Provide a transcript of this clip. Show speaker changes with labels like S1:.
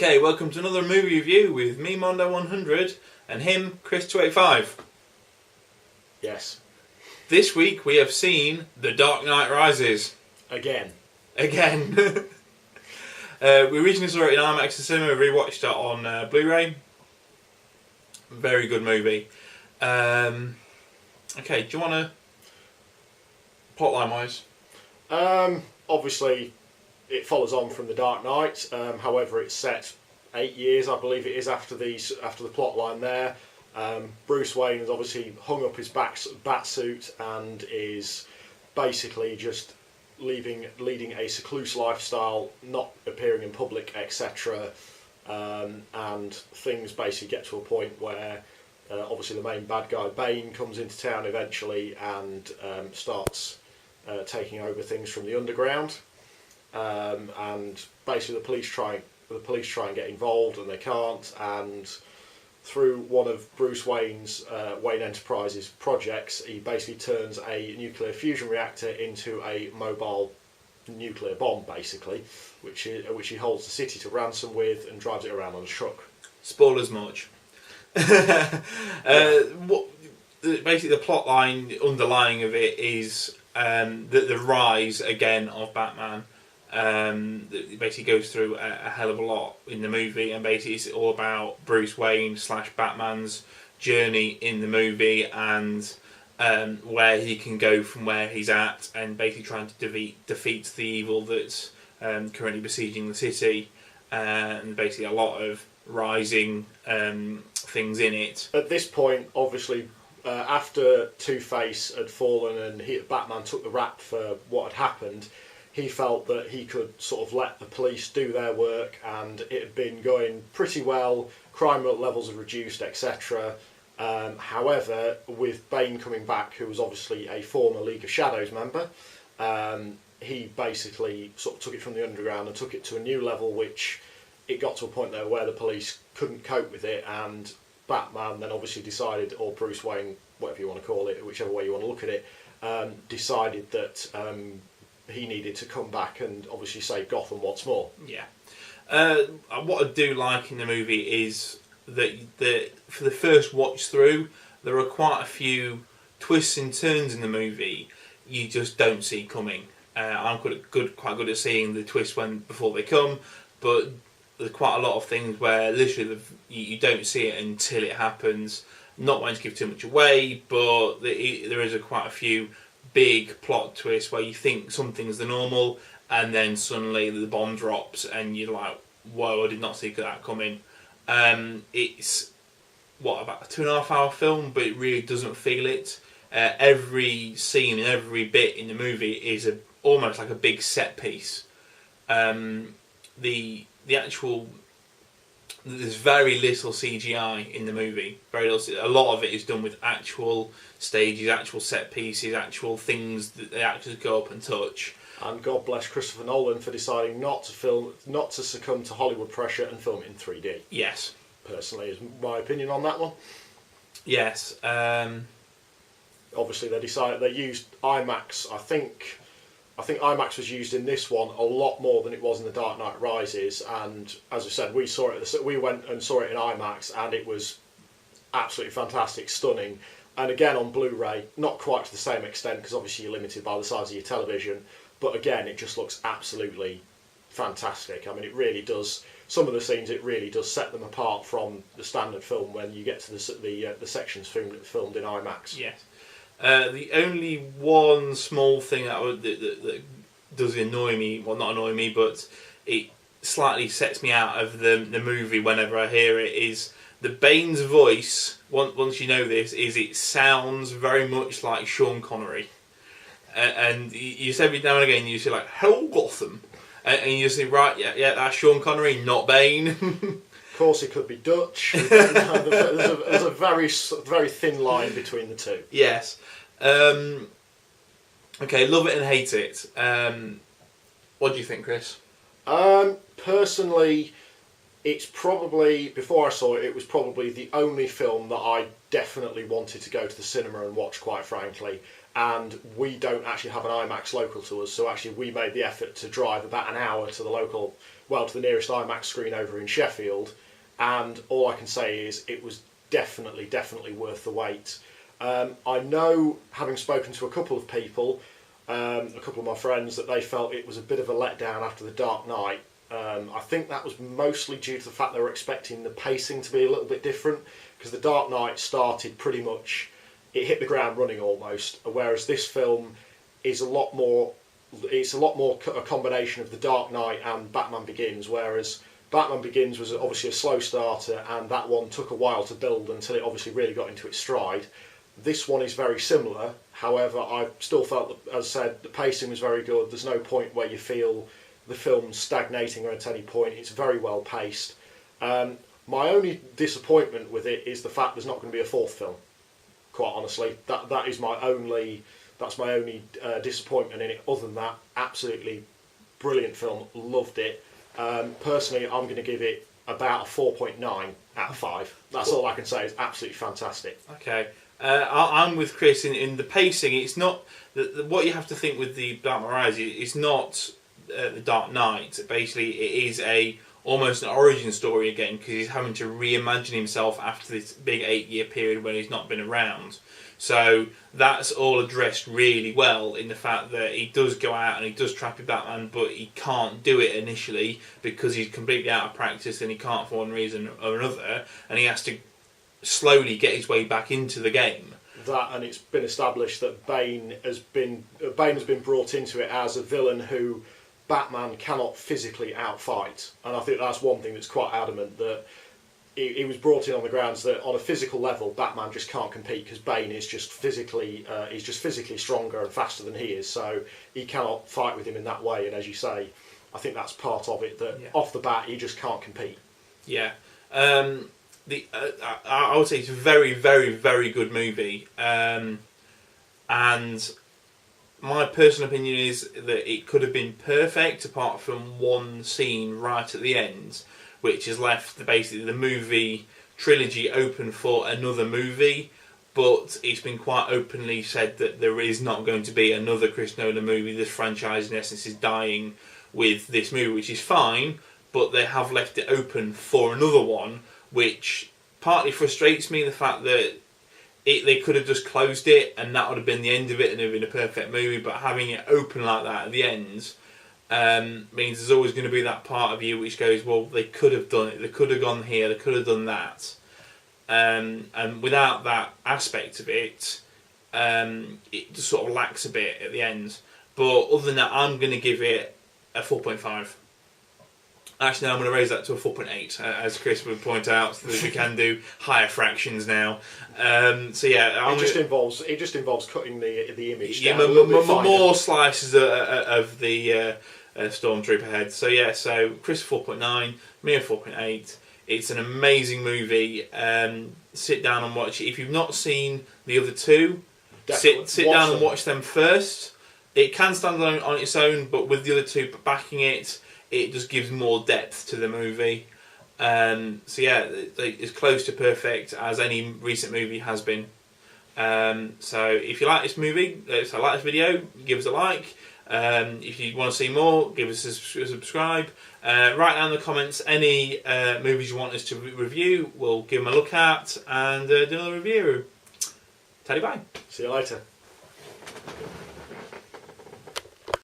S1: Okay, welcome to another movie review with me, Mondo100, and him, Chris285.
S2: Yes.
S1: This week we have seen The Dark Knight Rises.
S2: Again.
S1: We originally saw it in IMAX in cinema, rewatched it on Blu-ray. Very good movie. Okay, do you want to... plotline-wise?
S2: Obviously, it follows on from The Dark Knight. However, it's set 8 years, I believe it is, after the plot line there. Bruce Wayne has obviously hung up his bat suit and is basically just leading a secluse lifestyle, not appearing in public, etc. And things basically get to a point where obviously the main bad guy, Bane, comes into town eventually and starts taking over things from the underground. And basically the police try and get involved, and they can't. And through one of Bruce Wayne's Wayne Enterprises projects, he basically turns a nuclear fusion reactor into a mobile nuclear bomb, basically, which he holds the city to ransom with and drives it around on a truck.
S1: Spoilers much. Basically, the plot line underlying of it is the rise again of Batman. It basically goes through a hell of a lot in the movie, and basically it's all about Bruce Wayne / Batman's journey in the movie and where he can go from where he's at, and basically trying to defeat the evil that's currently besieging the city, and basically a lot of rising things in it.
S2: At this point, obviously, after Two-Face had fallen and Batman took the rap for what had happened, he felt that he could sort of let the police do their work, and it had been going pretty well, crime levels had reduced, etc. However, with Bane coming back, who was obviously a former League of Shadows member, he basically sort of took it from the underground and took it to a new level, which it got to a point there where the police couldn't cope with it, and Batman then obviously decided, or Bruce Wayne, whatever you want to call it, whichever way you want to look at it, decided that he needed to come back and obviously save Gotham once more.
S1: Yeah. What I do like in the movie is that for the first watch through, there are quite a few twists and turns in the movie you just don't see coming. I'm quite good at seeing the twists before they come, but there's quite a lot of things where literally you don't see it until it happens. Not wanting to give too much away, but there is quite a few big plot twists where you think something's the normal, and then suddenly the bomb drops and you're like, whoa, I did not see that coming. It's about a 2.5 hour film, but it really doesn't feel it. Every scene and every bit in the movie is almost like a big set piece. There's very little CGI in the movie. Very little. A lot of it is done with actual stages, actual set pieces, actual things that the actors go up and touch.
S2: And God bless Christopher Nolan for deciding not to succumb to Hollywood pressure and film it in 3D.
S1: Yes.
S2: Personally, is my opinion on that one.
S1: Yes.
S2: Obviously, they used IMAX. I think IMAX was used in this one a lot more than it was in The Dark Knight Rises, and as I said, we went and saw it in IMAX, and it was absolutely fantastic, stunning. And again on Blu-ray, not quite to the same extent, because obviously you're limited by the size of your television, but again it just looks absolutely fantastic. I mean, it really does. Some of the scenes, it really does set them apart from the standard film when you get to the sections filmed in IMAX.
S1: Yes. The only one small thing that does annoy me, well, not annoy me, but it slightly sets me out of the movie whenever I hear it, is the Bane's voice. Once you know this, it sounds very much like Sean Connery, and you say every now and again you say like "Hello Gotham," and you just think, right, yeah, that's Sean Connery, not Bane.
S2: Of course, he could be Dutch. There's a very thin line between the two.
S1: Yes. Okay, love it and hate it. What do you think, Chris?
S2: Personally, it's probably, before I saw it, it was probably the only film that I definitely wanted to go to the cinema and watch, quite frankly. and we don't actually have an IMAX local to us, so actually we made the effort to drive about an hour to the nearest IMAX screen over in Sheffield, and all I can say is it was definitely worth the wait. I know, having spoken to a couple of people, a couple of my friends, that they felt it was a bit of a letdown after The Dark Knight. I think that was mostly due to the fact they were expecting the pacing to be a little bit different, because The Dark Knight started pretty much, it hit the ground running almost, whereas this film is a lot more a combination of The Dark Knight and Batman Begins, whereas Batman Begins was obviously a slow starter, and that one took a while to build until it obviously really got into its stride. This one is very similar, however I still felt that, as I said, the pacing was very good. There's no point where you feel the film's stagnating at any point. It's very well paced. My only disappointment with it is the fact there's not going to be a fourth film. Quite honestly, that's my only disappointment in it. Other than that, absolutely brilliant film. Loved it. Personally, I'm going to give it about a 4.9 out of 5. That's all I can say. It's absolutely fantastic.
S1: Okay. I'm with Chris in the pacing. It's not what you have to think with the Batman Rises. It's not the Dark Knight. Basically, it is almost an origin story again, because he's having to reimagine himself after this big 8-year period when he's not been around. So that's all addressed really well in the fact that he does go out and he does trap Batman, but he can't do it initially because he's completely out of practice and he can't for one reason or another, and he has to slowly get his way back into the game.
S2: That, and it's been established that Bane has been brought into it as a villain who Batman cannot physically outfight, and I think that's one thing that's quite adamant, that he was brought in on the grounds that on a physical level Batman just can't compete, because Bane is just physically stronger and faster than he is, so he cannot fight with him in that way. And as you say, I think that's part of it, that off the bat he just can't compete. Yeah.
S1: I would say it's a very good movie, and my personal opinion is that it could have been perfect apart from one scene right at the end, which has left basically the movie trilogy open for another movie, but it's been quite openly said that there is not going to be another Chris Nolan movie. This franchise in essence is dying with this movie, which is fine, but they have left it open for another one, which partly frustrates me, the fact that they could have just closed it and that would have been the end of it and it would have been a perfect movie, but having it open like that at the end means there's always going to be that part of you which goes, well, they could have done it, they could have gone here, they could have done that. And without that aspect of it, it just sort of lacks a bit at the end. But other than that, I'm going to give it a 4.5. Actually, no, I'm going to raise that to a 4.8, as Chris would point out, so that we can do higher fractions now. So yeah,
S2: it just involves cutting the image down
S1: more slices of the Stormtrooper head. So yeah, so Chris 4.9, me a 4.8. It's an amazing movie. Sit down and watch it. If you've not seen the other two, sit down and watch them first. It can stand alone on its own, but with the other two backing it, it just gives more depth to the movie. So yeah, it's close to perfect as any recent movie has been. So if you like this movie, if you like this video, give us a like. If you want to see more, give us a subscribe. Write down in the comments any movies you want us to review. We'll give them a look at and do another review. Tell you bye.
S2: See you later.